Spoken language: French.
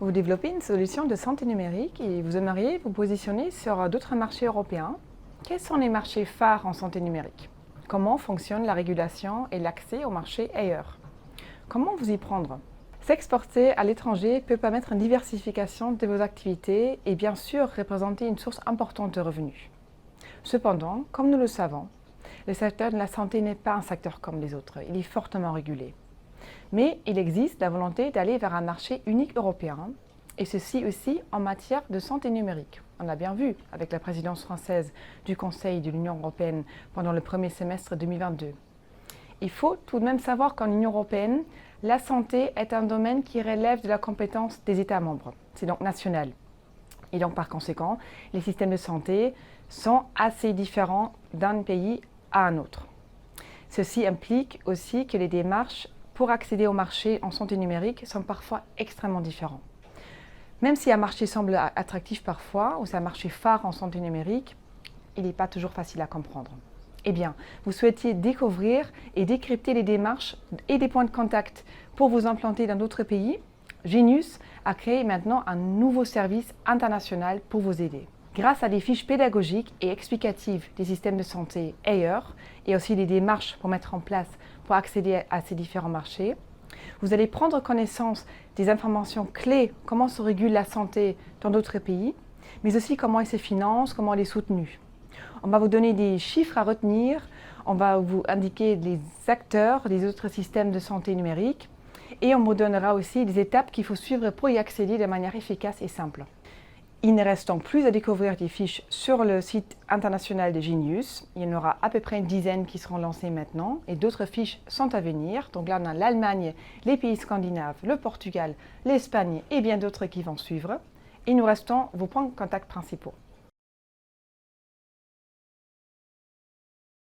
Vous développez une solution de santé numérique et vous aimeriez vous positionner sur d'autres marchés européens. Quels sont les marchés phares en santé numérique? Comment fonctionne la régulation et l'accès aux marchés ailleurs? Comment vous y prendre? S'exporter à l'étranger peut permettre une diversification de vos activités et bien sûr représenter une source importante de revenus. Cependant, comme nous le savons, le secteur de la santé n'est pas un secteur comme les autres, il est fortement régulé. Mais il existe la volonté d'aller vers un marché unique européen, et ceci aussi en matière de santé numérique. On l'a bien vu avec la présidence française du Conseil de l'Union européenne pendant le premier semestre 2022. Il faut tout de même savoir qu'en Union européenne, la santé est un domaine qui relève de la compétence des États membres. C'est donc national. Et donc par conséquent, les systèmes de santé sont assez différents d'un pays à un autre. Ceci implique aussi que les démarches pour accéder au marché en santé numérique sont parfois extrêmement différents. Même si un marché semble attractif parfois, ou c'est un marché phare en santé numérique, il n'est pas toujours facile à comprendre. Eh bien, vous souhaitiez découvrir et décrypter les démarches et des points de contact pour vous implanter dans d'autres pays? Genius a créé maintenant un nouveau service international pour vous aider. Grâce à des fiches pédagogiques et explicatives des systèmes de santé ailleurs et aussi des démarches pour mettre en place pour accéder à ces différents marchés, vous allez prendre connaissance des informations clés, comment se régule la santé dans d'autres pays, mais aussi comment elle se finance, comment elle est soutenue. On va vous donner des chiffres à retenir, on va vous indiquer les acteurs des autres systèmes de santé numérique et on vous donnera aussi des étapes qu'il faut suivre pour y accéder de manière efficace et simple. Il ne reste donc plus à découvrir des fiches sur le site international de Genius. Il y en aura à peu près une dizaine qui seront lancées maintenant et d'autres fiches sont à venir. Donc là, on a l'Allemagne, les pays scandinaves, le Portugal, l'Espagne et bien d'autres qui vont suivre. Et nous restons vos points de contact principaux.